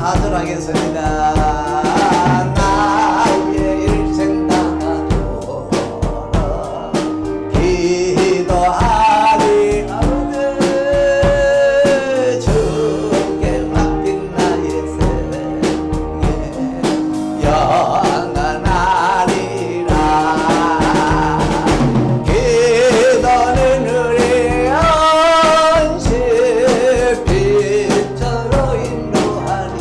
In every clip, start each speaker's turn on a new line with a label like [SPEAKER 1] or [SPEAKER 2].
[SPEAKER 1] 사절하겠습니다. 나의 일생 나가도록 기도하리 아버지 주께 맡긴 나의 생에 영원하리라. 기도는 우리 안식 빛으로 인도하리.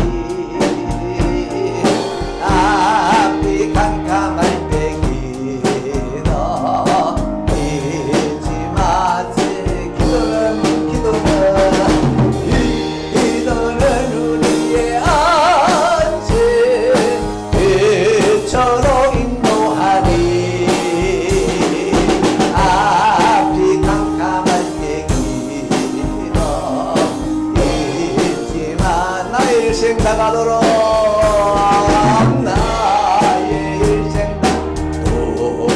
[SPEAKER 1] 앞이 캄캄할 때 기도 잊지 마세. 기도는 우리의 안식 빛으로 인도하리. 앞이 캄캄할 때 기도 잊지 마. 나의 일생 나가도록 나의 일생 나도록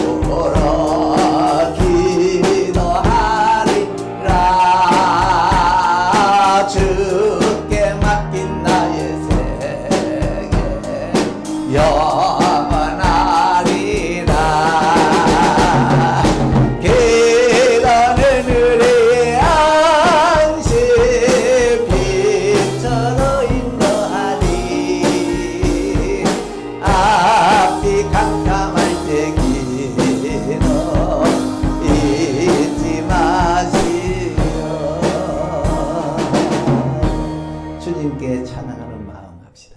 [SPEAKER 1] 기도하리라. 주께 맡긴 나의 생에 영원하리라. 기도는 우리의 안식 빛으로 인도하리. 앞이 캄캄할 때 기도 잊지 마시오. 주님께 찬양하는 마음 합시다.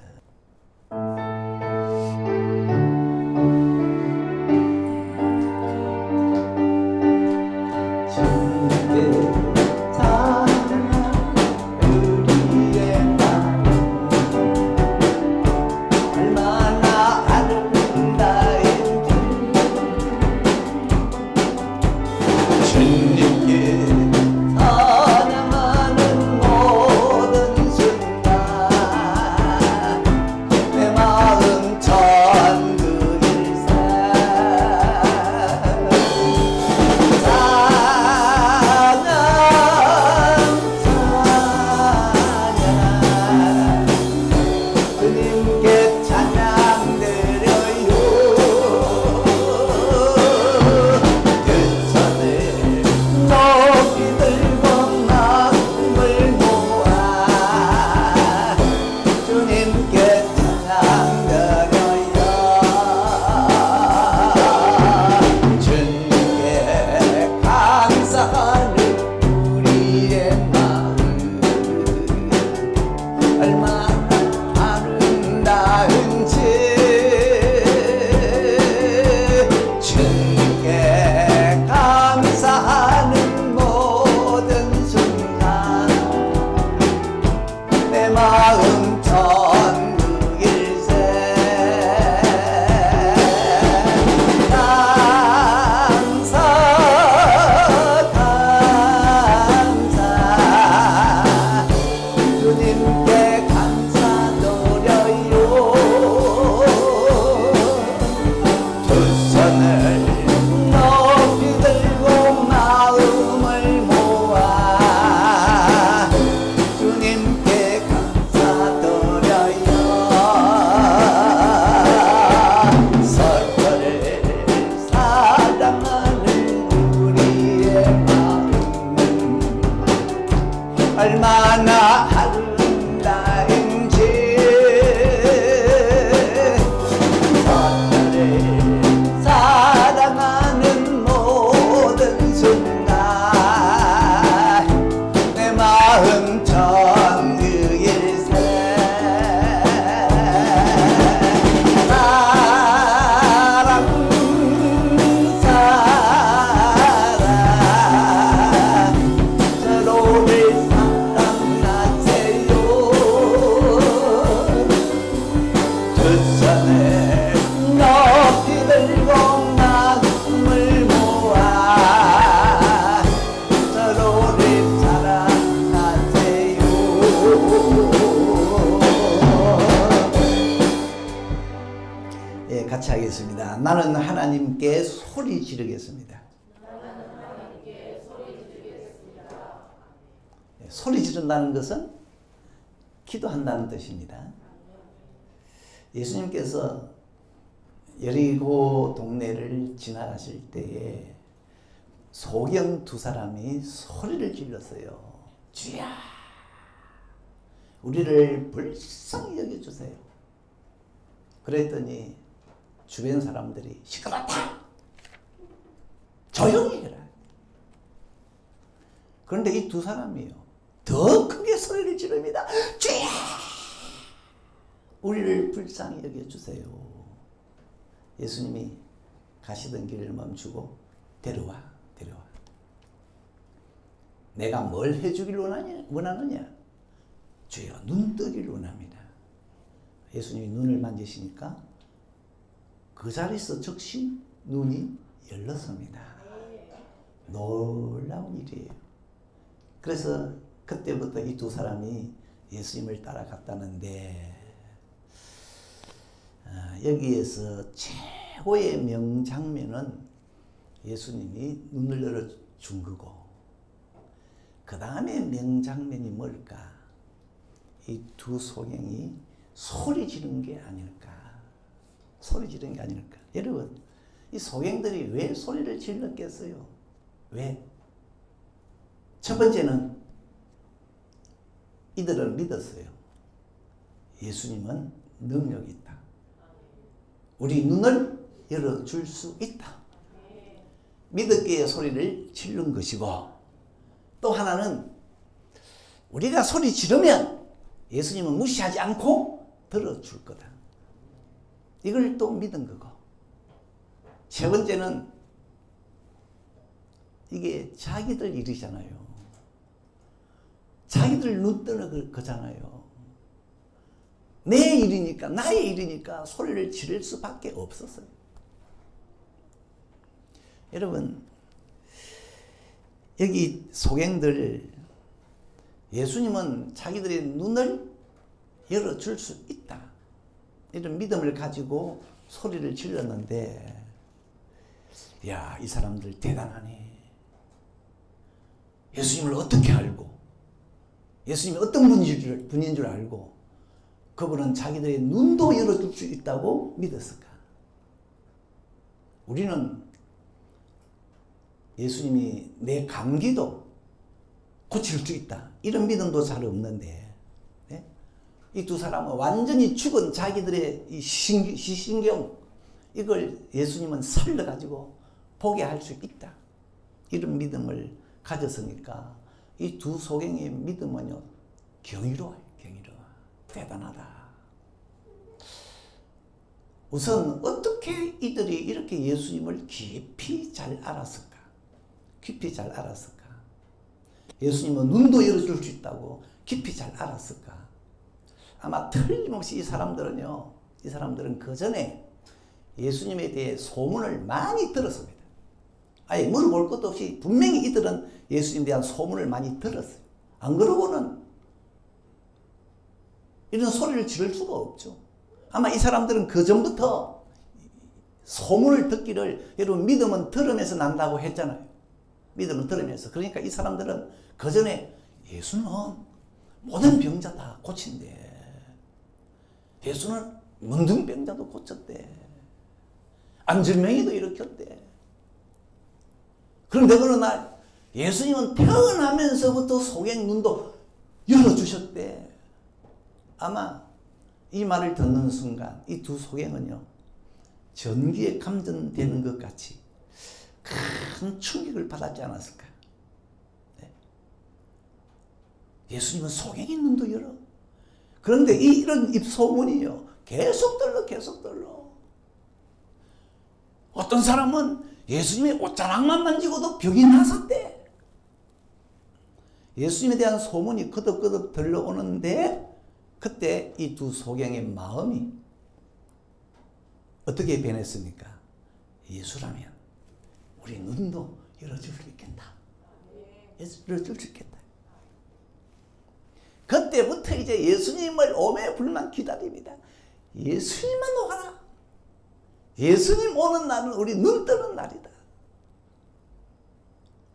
[SPEAKER 1] 주님께 찬양하는 우리의 마음 얼마나 아름다운지. 주님께 찬양하는 모든 순간 내 마음 천국 일세. 찬양 주님께 찬양 드려요. 그 손을 높이 들고 마음을 모아 주님께 찬양 드려요. 주님께 감사하는 우리의 마음 얼마나 아름다운지. 주님께 감사하는 모든 순간 내 마음 천국 일세. 감사 감사 주님께 감사드려요. 두 손을 높이 들고 마음을 모아 주님께 감사드려요. 서로를 사랑하는 우리의 마음 얼마나 아름다운지. 서로를 사랑하는 모든 순간 내 마음 천국 일세. 사랑 서로를 사랑하세요. 두 손을 높이 들고 마음을 모아 서로를 사랑하세요. 예, 같이 하겠습니다. 나는 하나님께 소리 지르겠습니다. 소리 지른다는 것은 기도한다는 뜻입니다. 예수님께서 여리고 동네를 지나가실 때에 소경 두 사람이 소리를 질렀어요. 주야, 우리를 불쌍히 여겨주세요. 그랬더니 주변 사람들이 시끄럽다, 조용히 해라. 그런데 이 두 사람이요, 더 크게 소리를 지릅니다. 주야, 우리를 불쌍히 여겨주세요. 예수님이 가시던 길을 멈추고 데려와. 내가 뭘 해주길 원하느냐? 주여, 눈 뜨길 원합니다. 예수님이 눈을 만지시니까 그 자리에서 즉시 눈이 열렸습니다. 놀라운 일이에요. 그래서 그때부터 이 두 사람이 예수님을 따라갔다는데, 여기에서 최고의 명장면은 예수님이 눈을 열어준 거고, 그 다음에 명장면이 뭘까? 이 두 소경이 소리 지른 게 아닐까? 여러분, 이 소경들이 왜 소리를 질렀겠어요? 왜? 첫 번째는 이들은 믿었어요. 예수님은 능력이 있다. 우리 눈을 열어줄 수 있다. 믿었기에 소리를 지른 것이고, 또 하나는 우리가 소리 지르면 예수님은 무시하지 않고 들어줄 거다. 이걸 또 믿은 거고, 세 번째는 이게 자기들 일이잖아요. 자기들 눈 뜨는 거잖아요. 내 일이니까, 나의 일이니까 소리를 지를 수밖에 없었어요. 여러분, 여기 소경들, 예수님은 자기들의 눈을 열어줄 수 있다, 이런 믿음을 가지고 소리를 질렀는데, 야, 이 사람들 대단하네. 예수님을 어떻게 알고, 예수님이 어떤 분인 줄 알고, 그분은 자기들의 눈도 열어줄 수 있다고 믿었을까? 우리는 예수님이 내 감기도 고칠 수 있다, 이런 믿음도 잘 없는데, 네? 이 두 사람은 완전히 죽은 자기들의 이 시신경, 이걸 예수님은 살려가지고 보게 할 수 있다, 이런 믿음을 가졌으니까 이 두 소경의 믿음은요, 경이로워요. 대단하다. 우선 어떻게 이들이 이렇게 예수님을 깊이 잘 알았을까? 예수님은 눈도 열어줄 수 있다고 깊이 잘 알았을까? 아마 틀림없이 이 사람들은 그 전에 예수님에 대해 소문을 많이 들었습니다. 아예 물어볼 것도 없이 분명히 이들은 예수님에 대한 소문을 많이 들었어요. 안 그러고는 이런 소리를 지를 수가 없죠. 아마 이 사람들은 그 전부터 소문을 듣기를, 여러분, 믿음은 들으면서 난다고 했잖아요. 믿음은 들으면서. 그러니까 이 사람들은 그 전에 예수는 모든 병자 다 고친대. 예수는 문둥병자도 고쳤대. 안전명이도 일으켰대. 그런데 어느 날 예수님은 태어나면서부터 소경 눈도 열어주셨대. 아마 이 말을 듣는 순간 이 두 소경은요, 전기에 감전되는 것 같이 큰 충격을 받았지 않았을까? 네. 예수님은 소경의 눈도 열어. 그런데 이런 입소문이요, 계속 들러. 어떤 사람은 예수님의 옷자락만 만지고도 병이 나섰대. 예수님에 대한 소문이 거듭거듭 들려오는데, 그때 이 두 소경의 마음이 어떻게 변했습니까? 예수라면 우리 눈도 열어줄 수 있겠다. 열어줄 수 있겠다. 그때부터 이제 예수님을 오매불만 기다립니다. 예수님만 오거라. 예수님 오는 날은 우리 눈 뜨는 날이다.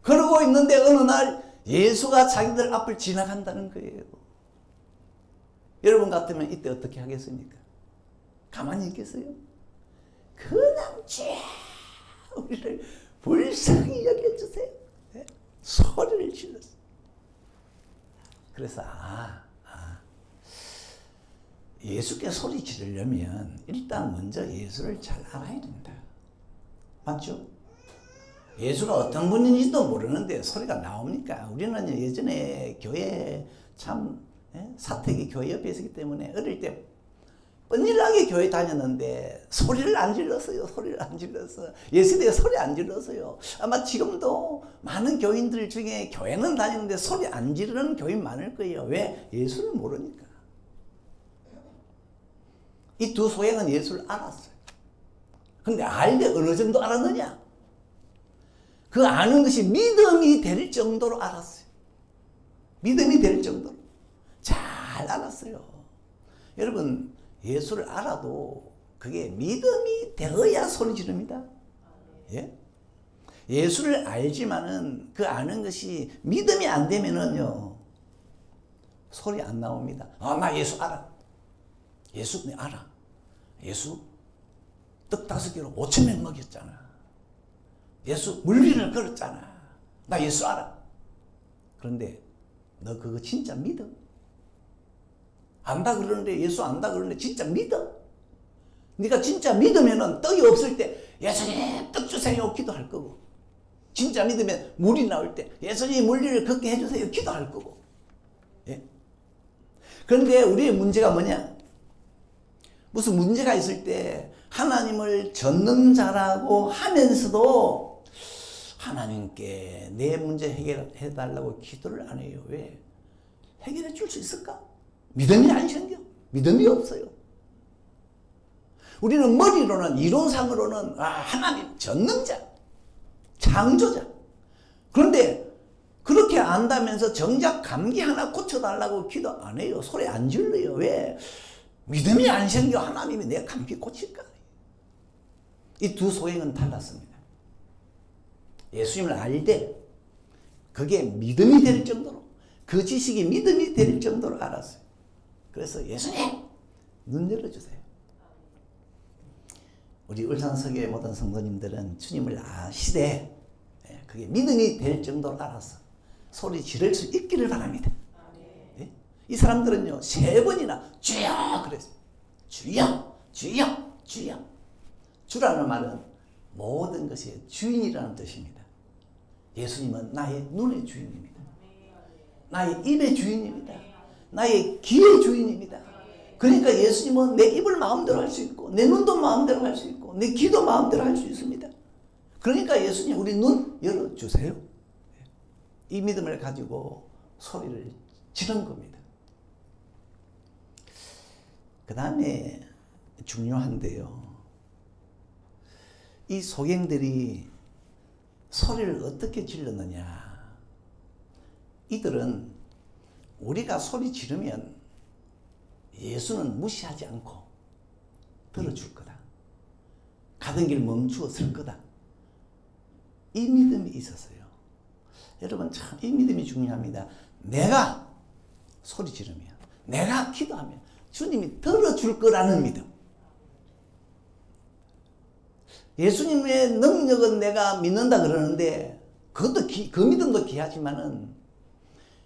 [SPEAKER 1] 그러고 있는데 어느 날 예수가 자기들 앞을 지나간다는 거예요. 여러분 같으면 이때 어떻게 하겠습니까? 가만히 있겠어요? 그냥 쭉 우리를 불쌍히 여겨주세요. 네? 소리를 질렀어요. 그래서 예수께 소리 지르려면 일단 먼저 예수를 잘 알아야 된다. 맞죠? 예수가 어떤 분인지도 모르는데 소리가 나옵니까? 우리는 예전에 교회 참 사택이 교회 옆에 있었기 때문에 어릴 때 뻔일하게 교회 다녔는데 소리를 안 질렀어요. 소리를 안 질렀어요. 예수님이 소리 안 질렀어요. 아마 지금도 많은 교인들 중에 교회는 다니는데 소리 안 지르는 교인 많을 거예요. 왜? 예수를 모르니까. 이 두 소행은 예수를 알았어요. 근데 알되 어느 정도 알았느냐? 그 아는 것이 믿음이 될 정도로 알았어요. 믿음이 될 정도로. 잘 알았어요. 여러분, 예수를 알아도 그게 믿음이 되어야 소리 지릅니다. 예? 예수를 알지만은 그 아는 것이 믿음이 안 되면은요, 소리 안 나옵니다. 나 예수 알아. 예수 내 알아. 예수 떡 5개로 5,000명 먹였잖아. 예수 물리를 걸었잖아. 나 예수 알아. 그런데 너 그거 진짜 믿어? 안다 그러는데, 예수 안다 그러는데 진짜 믿어? 네가 진짜 믿으면은 떡이 없을 때 예수님 떡 주세요 기도할 거고, 진짜 믿으면 물이 나올 때 예수님 물리를 걷게 해주세요 기도할 거고. 예? 그런데 우리의 문제가 뭐냐? 무슨 문제가 있을 때 하나님을 전능자라고 하면서도 하나님께 내 문제 해결해 달라고 기도를 안 해요. 왜? 해결해 줄 수 있을까? 믿음이 안 생겨. 믿음이 없어요. 우리는 머리로는, 이론상으로는 하나님 전능자, 창조자. 그런데 그렇게 안다면서 정작 감기 하나 고쳐달라고 기도 안 해요. 소리 안 질러요. 왜? 믿음이 안 생겨. 하나님이 내 감기 고칠까? 이 두 소행은 달랐습니다. 예수님을 알되 그게 믿음이 될 정도로, 그 지식이 믿음이 될 정도로 알았어요. 그래서 예수님 눈 열어주세요. 우리 울산서교의 모든 성도님들은 주님을 아시되 그게 믿음이 될 정도로 알았어. 소리 지를 수 있기를 바랍니다. 네? 이 사람들은요 3번이나 주여 그랬어요. 주여 주여 주여. 주라는 말은 모든 것의 주인이라는 뜻입니다. 예수님은 나의 눈의 주인입니다. 나의 입의 주인입니다. 나의 귀의 주인입니다. 그러니까 예수님은 내 입을 마음대로 할 수 있고, 내 눈도 마음대로 할 수 있고, 내 귀도 마음대로 할 수 있습니다. 그러니까 예수님 우리 눈 열어주세요. 이 믿음을 가지고 소리를 지른 겁니다. 그 다음에 중요한데요, 이 소경들이 소리를 어떻게 질렀느냐. 이들은 우리가 소리 지르면 예수는 무시하지 않고 들어줄 거다. 가던 길 멈추어 설 거다. 이 믿음이 있었어요. 여러분 참 이 믿음이 중요합니다. 내가 소리 지르면, 내가 기도하면 주님이 들어줄 거라는 믿음. 예수님의 능력은 내가 믿는다 그러는데 그것도 그 믿음도 귀하지만은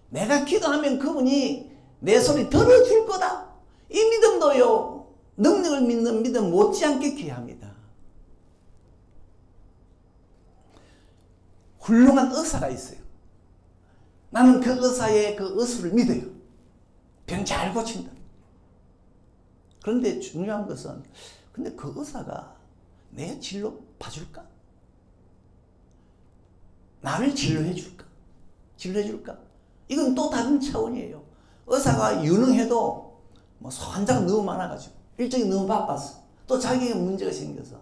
[SPEAKER 1] 내가 기도하면 그분이 내 소리 들어줄 거다. 이 믿음도요, 능력을 믿는 믿음 못지않게 귀합니다. 훌륭한 의사가 있어요. 나는 그 의사의 그 의술을 믿어요. 병 잘 고친다. 그런데 중요한 것은, 근데 그 의사가 내 진로 봐줄까? 나를 진료해 줄까? 진료해 줄까? 이건 또 다른 차원이에요. 의사가 유능해도 뭐 환자가 너무 많아가지고 일정이 너무 바빴어. 또 자기에게 문제가 생겨서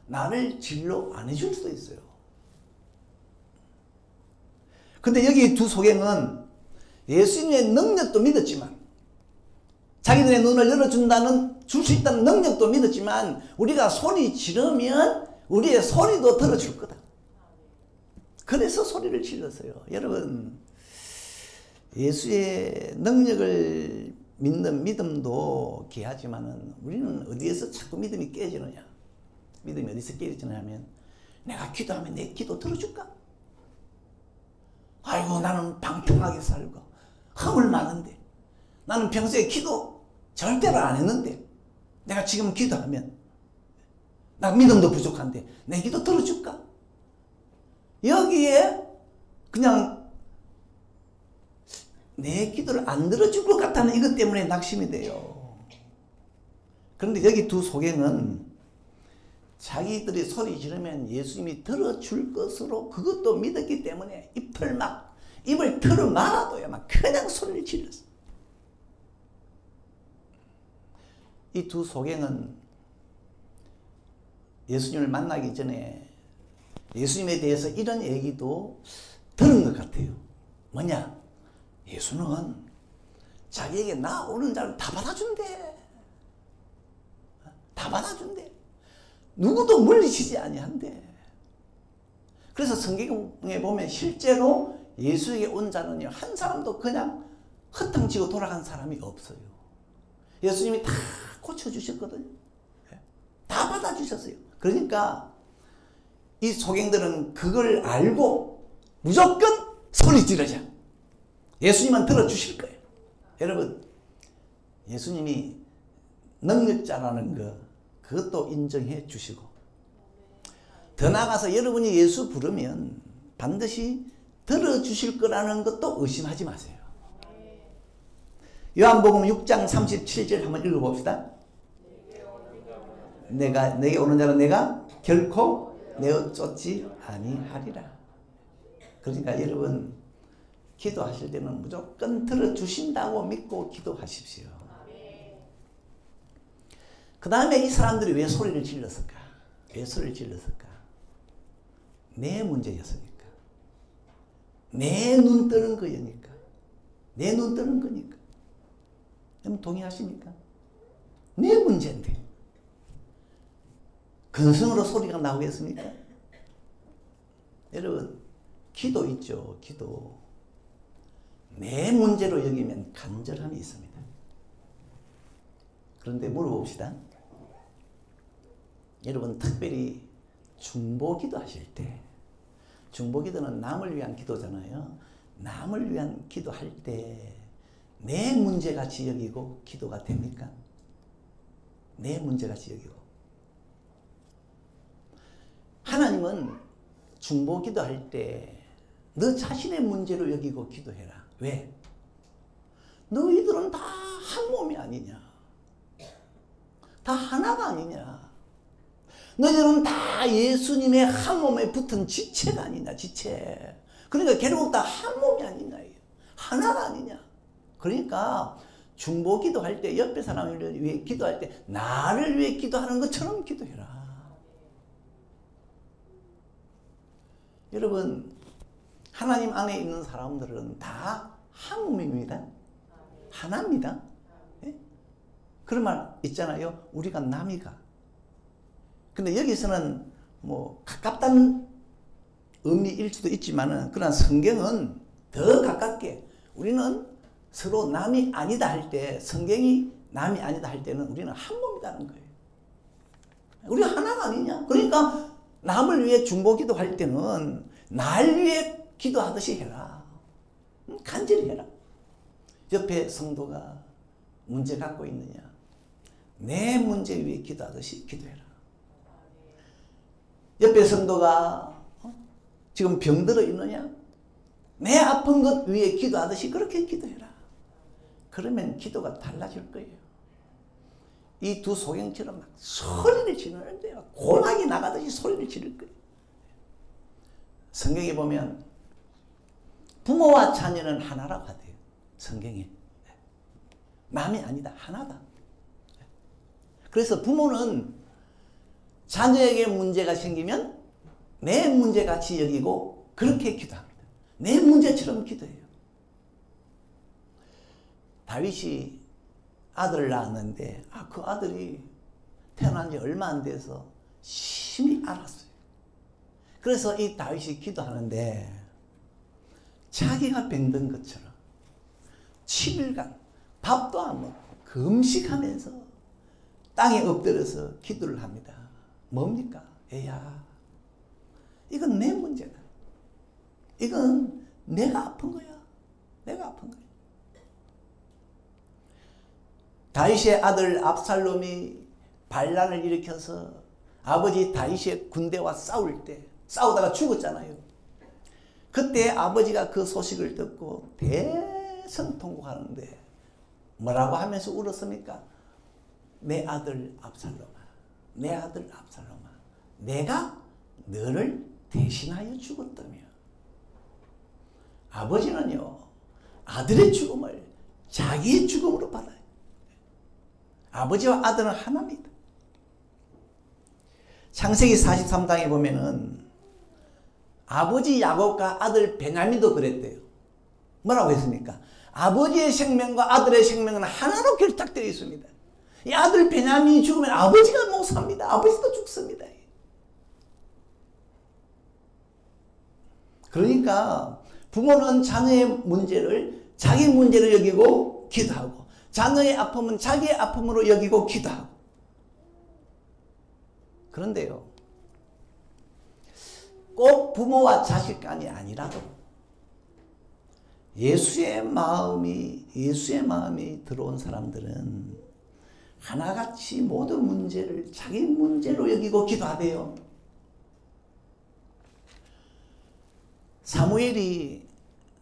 [SPEAKER 1] 나를 진료 안 해줄 수도 있어요. 근데 여기 두 소경은 예수님의 능력도 믿었지만, 자기들의 눈을 열어준다는, 줄 수 있다는 능력도 믿었지만, 우리가 소리 지르면 우리의 소리도 들어줄 거다. 그래서 소리를 질렀어요. 여러분, 예수의 능력을 믿는 믿음도 귀하지만은 우리는 어디에서 자꾸 믿음이 깨지느냐? 믿음이 어디서 깨지느냐 하면 내가 기도하면 내 기도 들어줄까? 아이고 나는 방탕하게 살고 허물 많은데 나는 평소에 기도 절대로 안 했는데 내가 지금 기도하면 나 믿음도 부족한데 내 기도 들어줄까? 여기에 그냥 내 기도를 안 들어줄 것 같다는 이것 때문에 낙심이 돼요. 그런데 여기 두 소경은 자기들이 소리 지르면 예수님이 들어줄 것으로 그것도 믿었기 때문에 입을 털어 말아도요 막 그냥 소리를 질렀어요. 이 두 소경은 예수님을 만나기 전에 예수님에 대해서 이런 얘기도 들은 것 같아요. 뭐냐? 예수는 자기에게 나오는 자를 다 받아준대. 다 받아준대. 누구도 물리치지 아니한대. 그래서 성경에 보면 실제로 예수에게 온 자는요 한 사람도 그냥 허탕치고 돌아간 사람이 없어요. 예수님이 다 고쳐주셨거든요. 다 받아주셨어요. 그러니까 이 소경들은 그걸 알고 무조건 소리 지르자. 예수님은 들어주실 거예요. 여러분 예수님이 능력자라는 거 그것도 인정해 주시고 더 나아가서 여러분이 예수 부르면 반드시 들어주실 거라는 것도 의심하지 마세요. 요한복음 6장 37절 한번 읽어봅시다. 내게 오는 자는 내가 결코 내어 쫓지 아니하리라. 그러니까 여러분 기도하실 때는 무조건 들어주신다고 믿고 기도하십시오. 그 다음에 이 사람들이 왜 소리를 질렀을까? 왜 소리를 질렀을까? 내 문제였으니까. 내 눈 뜨는 거니까. 내 눈 뜨는 거니까. 여러분 동의하십니까? 내 문제인데. 근성으로 소리가 나오겠습니까? 여러분 기도 있죠. 기도. 내 문제로 여기면 간절함이 있습니다. 그런데 물어봅시다. 여러분 특별히 중보기도 하실 때 중보기도는 남을 위한 기도잖아요. 남을 위한 기도할 때 내 문제같이 여기고 기도가 됩니까? 내 문제같이 여기고 하나님은 중보기도 할 때 너 자신의 문제로 여기고 기도해라. 왜? 너희들은 다 한 몸이 아니냐? 다 하나가 아니냐? 너희들은 다 예수님의 한 몸에 붙은 지체가 아니냐? 지체. 그러니까 결국 다 한 몸이 아니냐? 하나가 아니냐? 그러니까 중보기도 할 때 옆에 사람을 위해 기도할 때 나를 위해 기도하는 것처럼 기도해라. 여러분 하나님 안에 있는 사람들은 다 한 몸입니다. 하나입니다. 예? 그런 말 있잖아요. 우리가 남이가. 근데 여기서는 뭐 가깝다는 의미일 수도 있지만은 그러나 성경은 더 가깝게 우리는 서로 남이 아니다 할 때 성경이 남이 아니다 할 때는 우리는 한 몸이라는 거예요. 우리가 하나가 아니냐? 그러니까 남을 위해 중보기도 할 때는 날 위해 기도하듯이 해라. 간절히 해라. 옆에 성도가 문제 갖고 있느냐? 내 문제 위해 기도하듯이 기도해라. 옆에 성도가 지금 병들어 있느냐? 내 아픈 것 위해 기도하듯이 그렇게 기도해라. 그러면 기도가 달라질 거예요. 이 두 소경처럼 막 소리를 지르는데 고막이 나가듯이 소리를 지를 거예요. 성경에 보면 부모와 자녀는 하나라고 하대요. 성경에. 남이 아니다. 하나다. 그래서 부모는 자녀에게 문제가 생기면 내 문제같이 여기고 그렇게 기도합니다. 내 문제처럼 기도해요. 다윗이 아들을 낳았는데 그 아들이 태어난 지 얼마 안 돼서 심히 알았어요. 그래서 이 다윗이 기도하는데 자기가 병든 것처럼 7일간 밥도 안 먹고 금식하면서 땅에 엎드려서 기도를 합니다. 뭡니까? 애야, 이건 내 문제다. 이건 내가 아픈 거야. 내가 아픈 거야. 다윗의 아들 압살롬이 반란을 일으켜서 아버지 다윗의 군대와 싸울 때, 싸우다가 죽었잖아요. 그때 아버지가 그 소식을 듣고 대성통곡하는데 뭐라고 하면서 울었습니까? 내 아들 압살롬아, 내 아들 압살롬아, 내가 너를 대신하여 죽었다며. 아버지는요, 아들의 죽음을 자기의 죽음으로 받아요. 아버지와 아들은 하나입니다. 창세기 43장에 보면은 아버지 야곱과 아들 베냐민도 그랬대요. 뭐라고 했습니까? 아버지의 생명과 아들의 생명은 하나로 결탁되어 있습니다. 이 아들 베냐민이 죽으면 아버지가 못 삽니다. 아버지도 죽습니다. 그러니까 부모는 자녀의 문제를 자기 문제로 여기고 기도하고, 자녀의 아픔은 자기의 아픔으로 여기고 기도하고. 그런데요, 꼭 부모와 자식 간이 아니라도 예수의 마음이 들어온 사람들은 하나같이 모든 문제를 자기 문제로 여기고 기도하대요. 사무엘이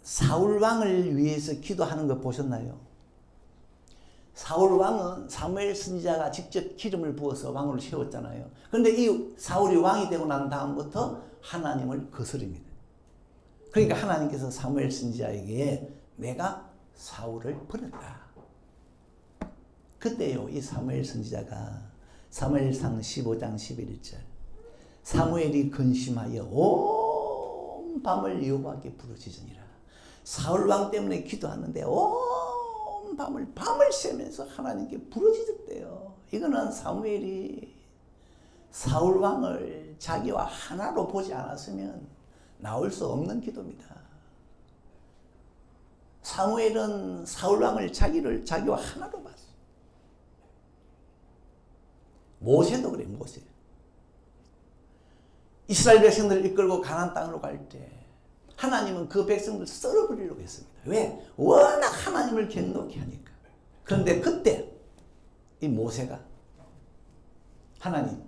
[SPEAKER 1] 사울 왕을 위해서 기도하는 거 보셨나요? 사울 왕은 사무엘 선지자가 직접 기름을 부어서 왕으로 세웠잖아요. 그런데 이 사울이 왕이 되고 난 다음부터 하나님을 거스릅니다. 그러니까 하나님께서 사무엘 선지자에게 내가 사울을 버렸다. 그때요, 이 사무엘 선지자가 사무엘상 15장 11절 사무엘이 근심하여 온 밤을 여호와께 부르짖으니라. 사울 왕 때문에 기도하는데 온 밤을 새면서 하나님께 부르짖었대요. 이거는 사무엘이 사울 왕을 자기와 하나로 보지 않았으면 나올 수 없는 기도입니다. 사무엘은 사울 왕을 자기와 하나로 봤어. 모세도 그래, 모세. 이스라엘 백성들을 이끌고 가나안 땅으로 갈 때 하나님은 그 백성들을 썰어버리려고 했습니다. 왜? 워낙 하나님을 경노케 하니까. 그런데 그때 이 모세가 하나님,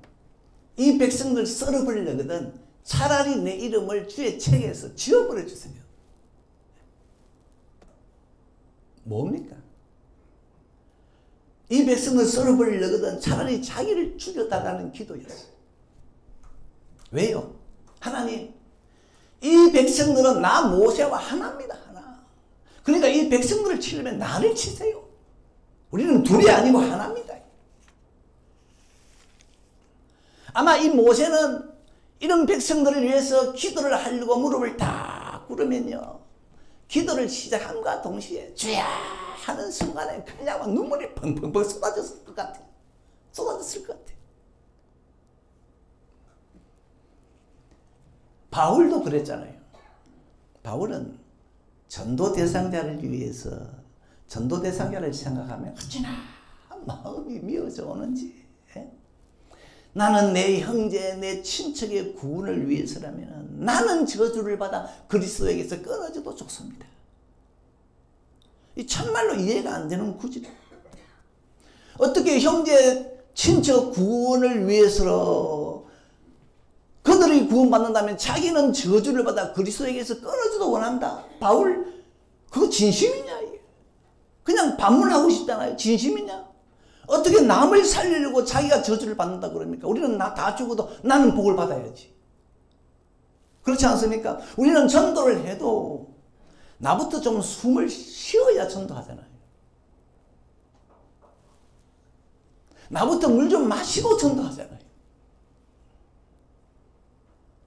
[SPEAKER 1] 이 백성들 썰어버리려거든 차라리 내 이름을 주의 책에서 지워버려 주세요. 뭡니까? 이 백성을 썰어버리려거든 차라리 자기를 죽여달라는 기도였어요. 왜요? 하나님, 이 백성들은 나 모세와 하나입니다. 하나. 그러니까 이 백성들을 치려면 나를 치세요. 우리는 둘이 아니고 하나입니다. 아마 이 모세는 이런 백성들을 위해서 기도를 하려고 무릎을 딱 꿇으면요, 기도를 시작함과 동시에 주야 하는 순간에 그냥 눈물이 펑펑펑 쏟아졌을 것 같아요. 쏟아졌을 것 같아요. 바울도 그랬잖아요. 바울은 전도 대상자를 위해서 전도 대상자를 생각하면 어찌나 마음이 미어져 오는지. 나는 내 형제, 내 친척의 구원을 위해서라면 나는 저주를 받아 그리스도에게서 끊어져도 좋습니다. 이 참말로 이해가 안 되는 구절. 어떻게 형제, 친척 구원을 위해서 그들이 구원받는다면 자기는 저주를 받아 그리스도에게서 끊어져도 원한다. 바울, 그거 진심이냐? 그냥 반문하고 싶잖아요. 진심이냐? 어떻게 남을 살리려고 자기가 저주를 받는다 그럽니까? 우리는 나 다 죽어도 나는 복을 받아야지. 그렇지 않습니까? 우리는 전도를 해도 나부터 좀 숨을 쉬어야 전도하잖아요. 나부터 물 좀 마시고 전도하잖아요.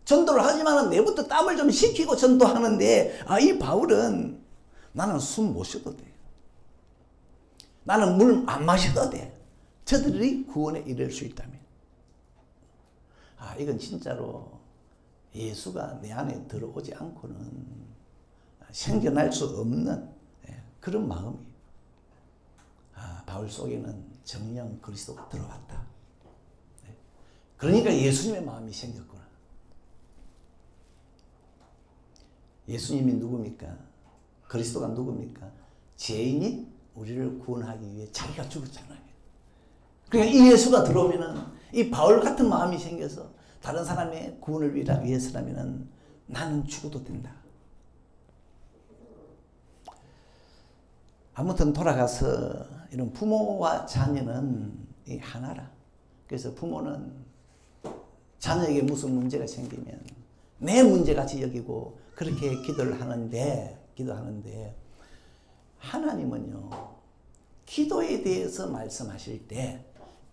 [SPEAKER 1] 전도를 하지만 내부터 땀을 좀 식히고 전도하는데, 이 바울은 나는 숨 못 쉬어도 돼. 나는 물 안 마셔도 돼. 저들이 구원에 이를 수 있다면. 이건 진짜로 예수가 내 안에 들어오지 않고는 생겨날 수 없는 그런 마음이에요. 바울 속에는 정령 그리스도가 들어왔다. 그러니까 예수님의 마음이 생겼구나. 예수님이 누굽니까? 그리스도가 누굽니까? 죄인이 우리를 구원하기 위해 자기가 죽었잖아요. 그러니까 이 예수가 들어오면은 이 바울 같은 마음이 생겨서 다른 사람의 구원을 위해서라면은 나는 죽어도 된다. 아무튼 돌아가서 이런 부모와 자녀는 이 하나라. 그래서 부모는 자녀에게 무슨 문제가 생기면 내 문제같이 여기고 그렇게 기도를 하는데 하나님은요, 기도에 대해서 말씀하실 때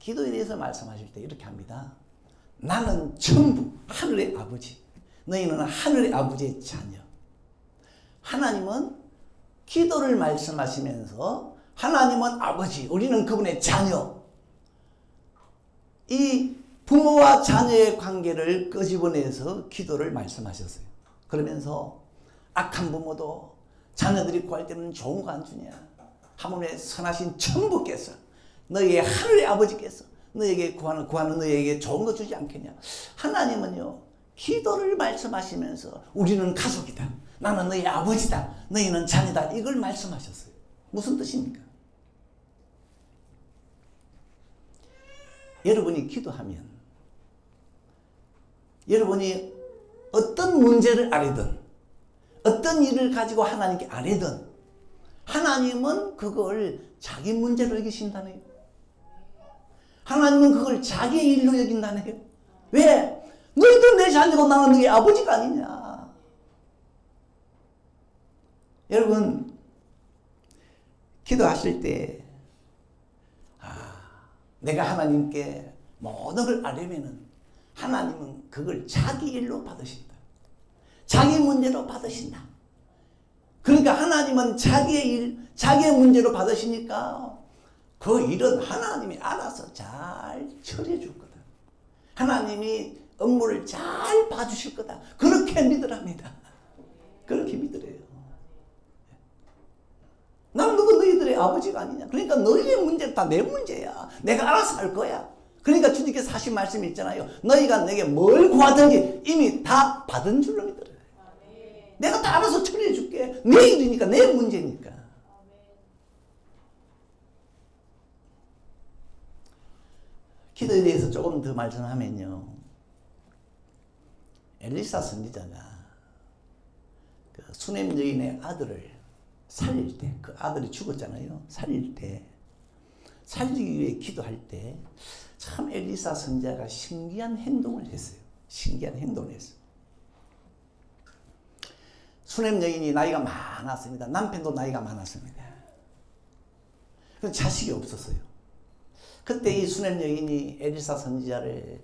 [SPEAKER 1] 이렇게 합니다. 나는 전부 하늘의 아버지, 너희는 하늘의 아버지의 자녀. 하나님은 기도를 말씀하시면서 하나님은 아버지, 우리는 그분의 자녀. 이 부모와 자녀의 관계를 끄집어내서 기도를 말씀하셨어요. 그러면서 악한 부모도 자녀들이 구할 때는 좋은 거 안 주냐. 하물며 선하신 천부께서 너희의 하늘의 아버지께서 너희에게 구하는 너희에게 좋은 거 주지 않겠냐. 하나님은요, 기도를 말씀하시면서 우리는 가족이다, 나는 너희 아버지다, 너희는 자녀다, 이걸 말씀하셨어요. 무슨 뜻입니까? 여러분이 기도하면 여러분이 어떤 문제를 아뢰든 어떤 일을 가지고 하나님께 아뢰든 하나님은 그걸 자기 문제로 여기신다네요. 하나님은 그걸 자기의 일로 여긴다네요. 왜? 너희도 내 자녀고 나는 너희 아버지가 아니냐. 여러분, 기도하실 때 내가 하나님께 모든 걸 아뢰면은 하나님은 그걸 자기 일로 받으신다. 자기 문제로 받으신다. 그러니까 하나님은 자기의 일, 자기의 문제로 받으시니까 그 일은 하나님이 알아서 잘 처리해 줄 거다. 하나님이 업무를 잘 봐주실 거다. 그렇게 믿으랍니다. 그렇게 믿으래요. 난 누구 너희들의 아버지가 아니냐. 그러니까 너희의 문제는 다 내 문제야. 내가 알아서 할 거야. 그러니까 주님께서 하신 말씀이 있잖아요. 너희가 내게 뭘 구하든지 이미 다 받은 줄로 믿으라. 내가 다 알아서 처리해 줄게. 내 일이니까, 내 문제니까. 기도에 대해서 조금 더 말씀하면요, 엘리사 선지자가 그 수넴 여인의 아들을 살릴 때, 그 아들이 죽었잖아요. 살리기 위해 기도할 때 참 엘리사 선지자가 신기한 행동을 했어요. 신기한 행동을 했어요. 수넴 여인이 나이가 많았습니다. 남편도 나이가 많았습니다. 그래서 자식이 없었어요. 그때 이 수넴 여인이 엘리사 선지자를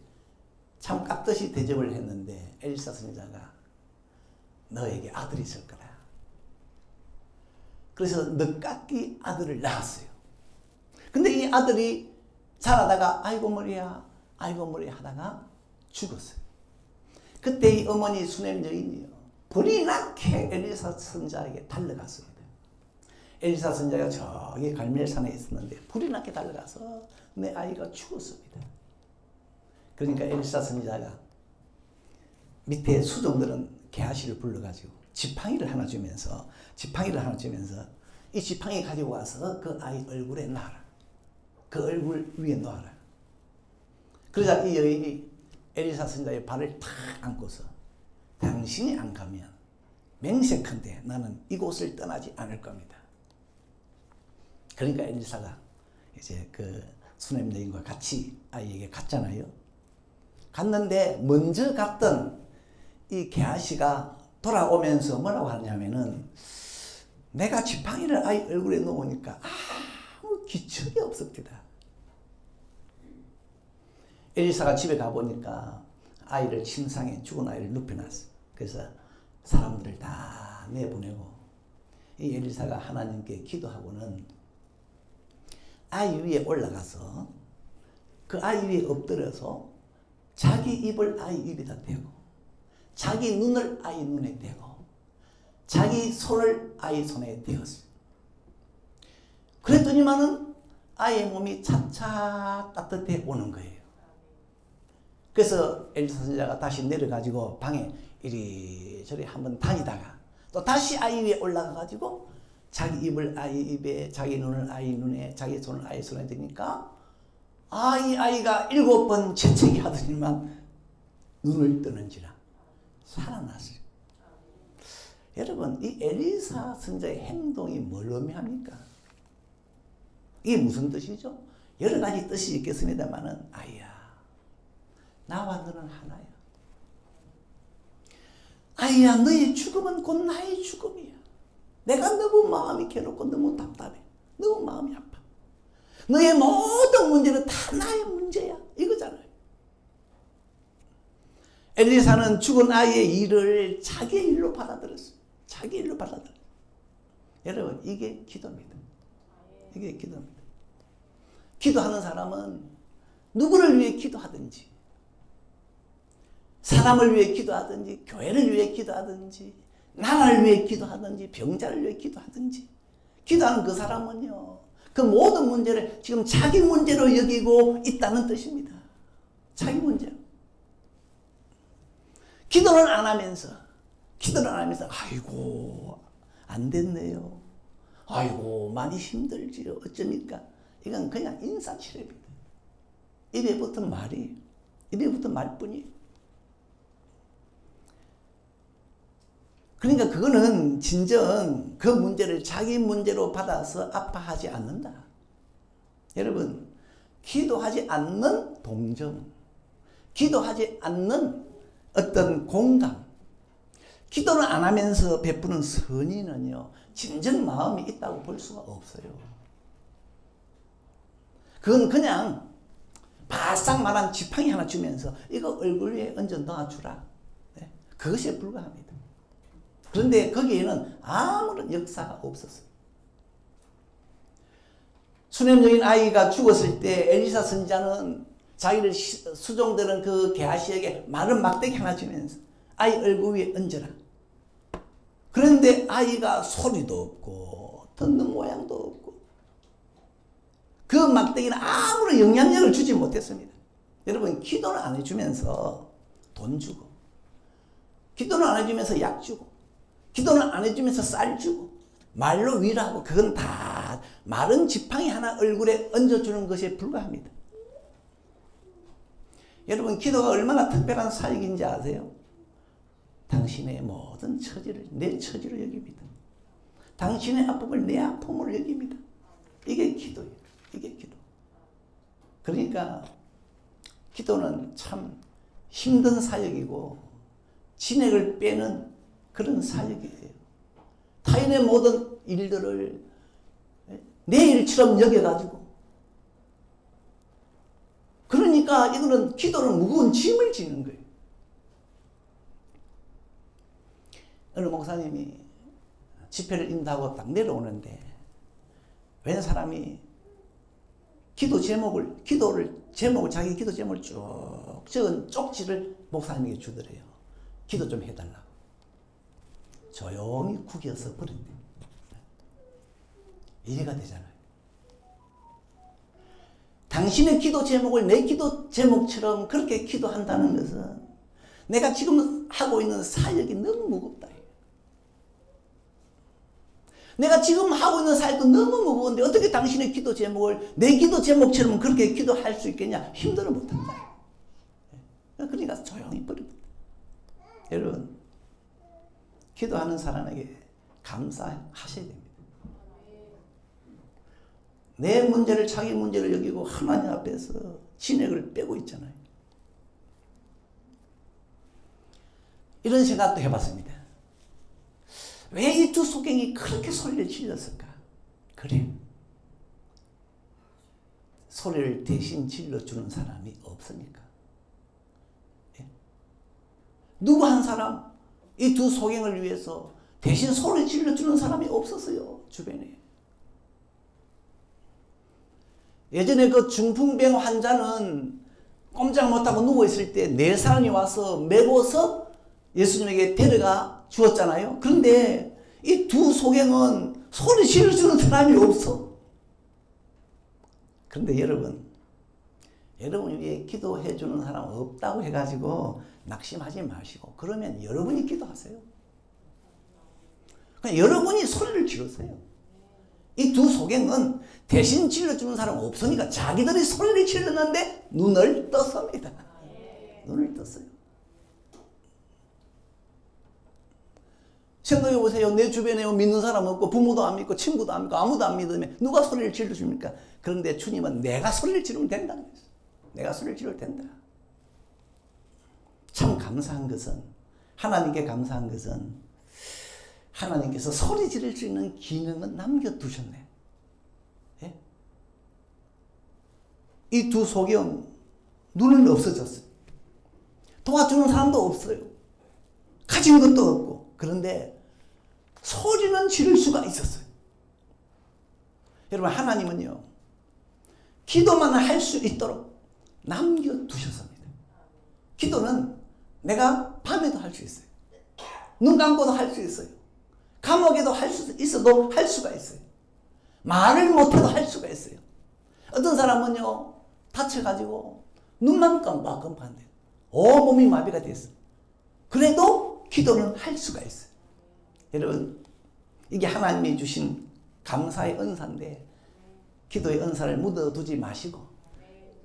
[SPEAKER 1] 참 깍듯이 대접을 했는데 엘리사 선지자가 너에게 아들이 있을 거다. 그래서 늦깎이 아들을 낳았어요. 근데 이 아들이 자라다가 아이고 머리야 하다가 죽었어요. 그때 이 어머니 수넴 여인이요, 불이 나게 엘리사 선지자에게 달려갔습니다. 엘리사 선지자가 저기 갈멜산에 있었는데 불이 나게 달려가서 내 아이가 죽었습니다. 그러니까 엘리사 선지자가 밑에 수종들은 게하시를 불러가지고 지팡이를 하나 주면서 이 지팡이 가지고 와서 그 아이 얼굴에 놔라. 그 얼굴 위에 놓아라. 그러자 이 여인이 엘리사 선지자의 발을 탁 안고서 당신이 안 가면 맹세컨대 나는 이곳을 떠나지 않을 겁니다. 그러니까 엘리사가 이제 그 수넴 여인과 같이 아이에게 갔잖아요. 갔는데 먼저 갔던 이 게하시가 돌아오면서 뭐라고 하냐면은 내가 지팡이를 아이 얼굴에 놓으니까 아무 기척이 없습니다. 엘리사가 집에 가보니까 아이를 침상에 죽은 아이를 눕혀놨어. 그래서 사람들을 다 내보내고 이 엘리사가 하나님께 기도하고는 아이 위에 올라가서 그 아이 위에 엎드려서 자기 입을 아이 입에다 대고 자기 눈을 아이 눈에 대고 자기 손을 아이 손에 대었어요. 그랬더니만은 아이의 몸이 차차 따뜻해 오는 거예요. 그래서 엘리사 선지자가 다시 내려가지고 방에 이리저리 한번 다니다가 또 다시 아이 위에 올라가가지고 자기 입을 아이 입에, 자기 눈을 아이 눈에, 자기 손을 아이 손에 대니까 아이가 7번 재채기 하더니만 눈을 뜨는지라 살아났어요. 여러분, 이 엘리사 선지자의 행동이 뭘 의미합니까? 이게 무슨 뜻이죠? 여러 가지 뜻이 있겠습니다만은, 아이야, 나와 너는 하나야. 아이야, 너의 죽음은 곧 나의 죽음이야. 내가 너무 마음이 괴롭고 너무 답답해. 너무 마음이 아파. 너의 모든 문제는 다 나의 문제야. 이거잖아요. 엘리사는 죽은 아이의 일을 자기의 일로 받아들였어요. 자기 일로 받아들였어요. 여러분, 이게 기도입니다. 이게 기도입니다. 기도하는 사람은 누구를 위해 기도하든지, 사람을 위해 기도하든지, 교회를 위해 기도하든지, 나라를 위해 기도하든지, 병자를 위해 기도하든지, 기도하는 그 사람은요, 그 모든 문제를 지금 자기 문제로 여기고 있다는 뜻입니다. 자기 문제. 기도는 안 하면서, 아이고, 안 됐네요. 아이고, 많이 힘들지요. 어쩌니까. 이건 그냥 인사치레입니다. 입에 붙은 말뿐이에요. 그러니까 그거는 진정 그 문제를 자기 문제로 받아서 아파하지 않는다. 여러분, 기도하지 않는 동정, 기도하지 않는 어떤 공감, 기도를 안 하면서 베푸는 선의는요, 진정 마음이 있다고 볼 수가 없어요. 그건 그냥 바싹 말한 지팡이 하나 주면서 이거 얼굴 위에 얹어 놔주라. 네? 그것에 불과합니다. 그런데 거기에는 아무런 역사가 없었어요. 수냄적인 아이가 죽었을 때 엘리사 선지자는 자기를 수종되는 그 게하시에게 마른 막대기 하나 주면서 아이 얼굴 위에 얹어라. 그런데 아이가 소리도 없고 듣는 모양도 없고 그 막대기는 아무런 영향력을 주지 못했습니다. 여러분, 기도를 안 해주면서 돈 주고, 기도를 안 해주면서 약 주고, 기도를 안 해주면서 쌀 주고, 말로 위로하고, 그건 다 마른 지팡이 하나 얼굴에 얹어주는 것에 불과합니다. 여러분, 기도가 얼마나 특별한 사역인지 아세요? 당신의 모든 처지를 내 처지로 여깁니다. 당신의 아픔을 내 아픔으로 여깁니다. 이게 기도예요. 이게 기도. 그러니까 기도는 참 힘든 사역이고 진액을 빼는 그런 사역이에요. 타인의 모든 일들을 내 일처럼 여겨가지고, 그러니까 이거는 기도는 무거운 짐을 지는 거예요. 어느 목사님이 집회를 인도하고 딱 내려오는데 웬 사람이 자기 기도 제목을 쭉 적은 쪽지를 목사님에게 주더래요. 기도 좀 해달라고. 조용히 구겨서 버렸대요. 이해가 되잖아요. 당신의 기도 제목을 내 기도 제목처럼 그렇게 기도한다는 것은 내가 지금 하고 있는 사역이 너무 무겁다. 내가 지금 하고 있는 사역도 너무 무거운데 어떻게 당신의 기도 제목을 내 기도 제목처럼 그렇게 기도할 수 있겠냐? 힘들어 못한다. 그러니까 조용히 버립니다. 여러분, 기도하는 사람에게 감사하셔야 됩니다. 내 문제를 자기 문제를 여기고 하나님 앞에서 진액을 빼고 있잖아요. 이런 생각도 해봤습니다. 왜 이 두 소경이 그렇게 소리를 질렀을까? 그래, 소리를 대신 질러주는 사람이 없으니까. 예? 누구 한 사람, 이 두 소경을 위해서 대신 소리 질러주는 사람이 없었어요, 주변에. 예전에 그 중풍병 환자는 꼼짝 못하고 누워있을 때 네 사람이 와서 메고서 예수님에게 데려가 주었잖아요. 그런데 이 두 소경은 소리 질러주는 사람이 없어. 그런데 여러분 위에 기도해 주는 사람 없다고 해가지고 낙심하지 마시고, 그러면 여러분이 기도하세요. 그냥 여러분이 소리를 지르세요. 이 두 소경은 대신 질러주는 사람 없으니까 자기들이 소리를 질렀는데 눈을 떴습니다. 눈을 떴어요. 생각해 보세요. 내 주변에 믿는 사람 없고 부모도 안 믿고 친구도 안 믿고 아무도 안 믿으면 누가 소리를 질러줍니까? 그런데 주님은 내가 소리를 지르면 된다는 거예요. 내가 소리를 지르면 된다. 참 감사한 것은, 하나님께 감사한 것은 하나님께서 소리 지를 수 있는 기능은 남겨두셨네. 예? 이 두 소경 눈은 없어졌어요. 도와주는 사람도 없어요. 가진 것도 없고. 그런데 소리는 지를 수가 있었어요. 여러분, 하나님은요, 기도만 할 수 있도록 남겨두셨습니다. 기도는 내가 밤에도 할 수 있어요. 눈 감고도 할 수 있어요. 감옥에도 할 수 있어도 할 수가 있어요. 말을 못해도 할 수가 있어요. 어떤 사람은요, 다쳐가지고 눈만 깜빡깜빡한데 온몸이 마비가 됐어요. 그래도 기도는 할 수가 있어요. 여러분, 이게 하나님이 주신 감사의 은사인데 기도의 은사를 묻어두지 마시고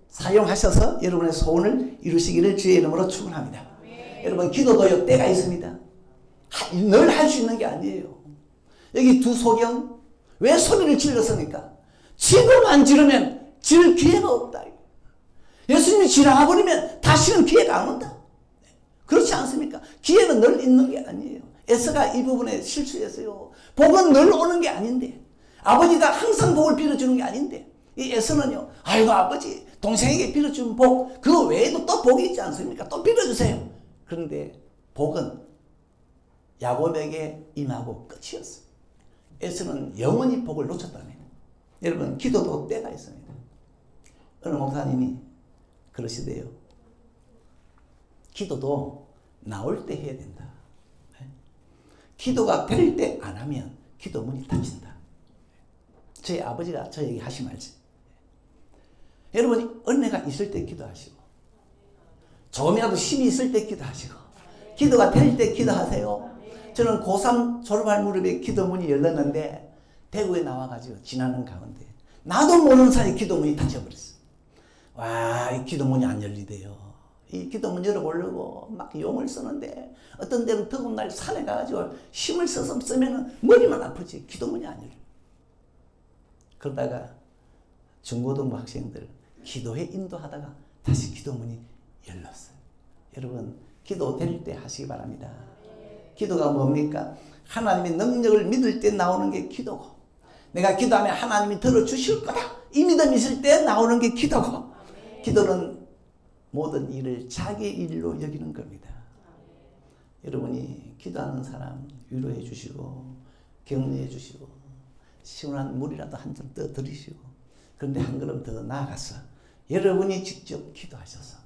[SPEAKER 1] 사용하셔서 여러분의 소원을 이루시기를 주의 이름으로 축원합니다. 여러분, 기도도요 때가 있습니다. 늘 할 수 있는 게 아니에요. 여기 두 소경 왜 소리를 질렀습니까? 지금 안 지르면 지를 기회가 없다. 예수님이 지나가 버리면 다시는 기회가 안 온다. 그렇지 않습니까? 기회는 늘 있는 게 아니에요. 에서가 이 부분에 실수했어요. 복은 늘 오는 게 아닌데, 아버지가 항상 복을 빌어주는 게 아닌데, 이 에서는요, 아이고 아버지 동생에게 빌어준 복 그거 외에도 또 복이 있지 않습니까? 또 빌어주세요. 그런데 복은 야곱에게 임하고 끝이었어요. 에서는 영원히 복을 놓쳤다면, 여러분, 기도도 때가 있습니다. 어느 목사님이 그러시대요. 기도도 나올 때 해야 된다. 기도가 될 때 안 하면 기도 문이 닫힌다. 저희 아버지가 저에게 하신 말씀. 여러분이 은혜가 있을 때 기도하시고, 조금이라도 힘이 있을 때 기도하시고, 기도가 될 때 기도하세요. 저는 고3 졸업할 무렵에 기도 문이 열렸는데 대구에 나와가지고 지나는 가운데 나도 모르는 사이에 기도 문이 닫혀버렸어요. 와, 이 기도 문이 안 열리대요. 이 기도 문 열어보려고 막 용을 쓰는데 어떤 때는 더운 날 산에 가가지고 힘을 써서 쓰면 머리만 아프지 기도 문이 안 열려. 그러다가 중고등부 학생들 기도회 인도하다가 다시 기도 문이 열렸어요. 여러분, 기도 될 때 하시기 바랍니다. 기도가 뭡니까? 하나님의 능력을 믿을 때 나오는 게 기도고, 내가 기도하면 하나님이 들어주실 거다 이 믿음이 있을 때 나오는 게 기도고, 기도는 모든 일을 자기의 일로 여기는 겁니다. 여러분이 기도하는 사람 위로해 주시고 격려해 주시고 시원한 물이라도 한 잔 떠 드리시고, 그런데 한 걸음 더 나아가서 여러분이 직접 기도하셔서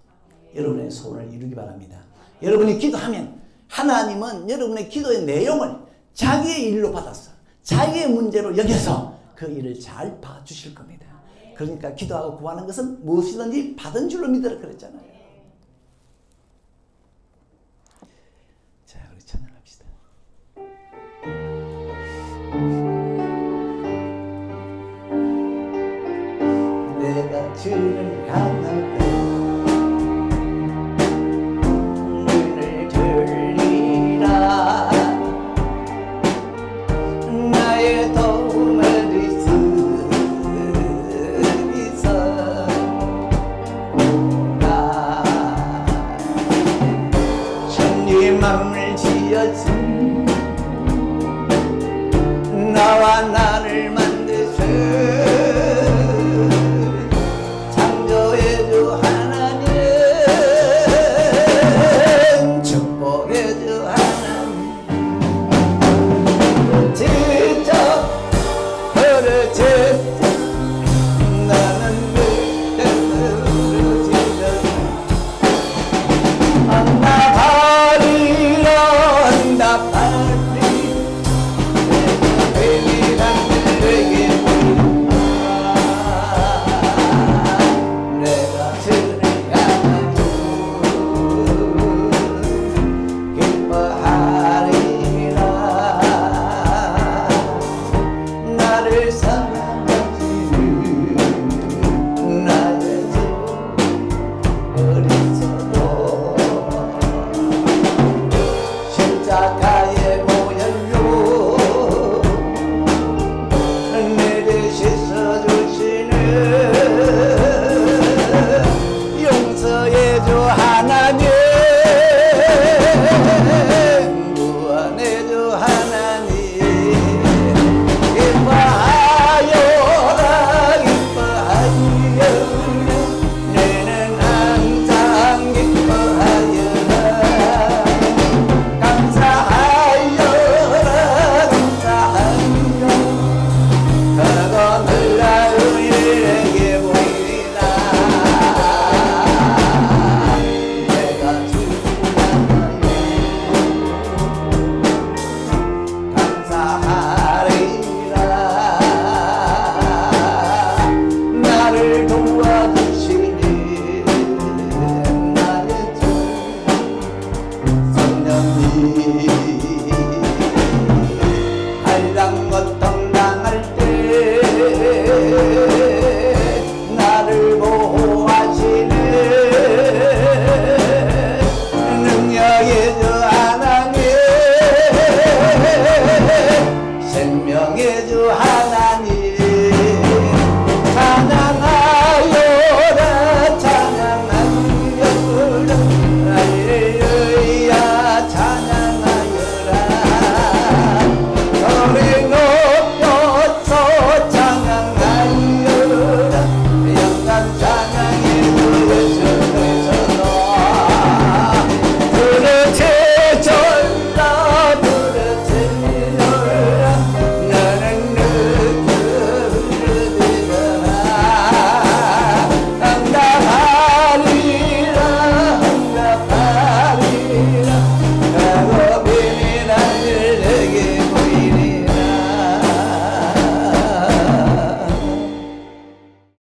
[SPEAKER 1] 여러분의 소원을 이루기 바랍니다. 여러분이 기도하면 하나님은 여러분의 기도의 내용을 자기의 일로 받아서 자기의 문제로 여겨서 그 일을 잘 봐주실 겁니다. 그러니까 기도하고 구하는 것은 무엇이든지 받은 줄로 믿으라 그랬잖아요. 자, 우리 찬양합시다. 내가 주를 향할 때 눈을 들리라. 나의 도움을 맘을 지어주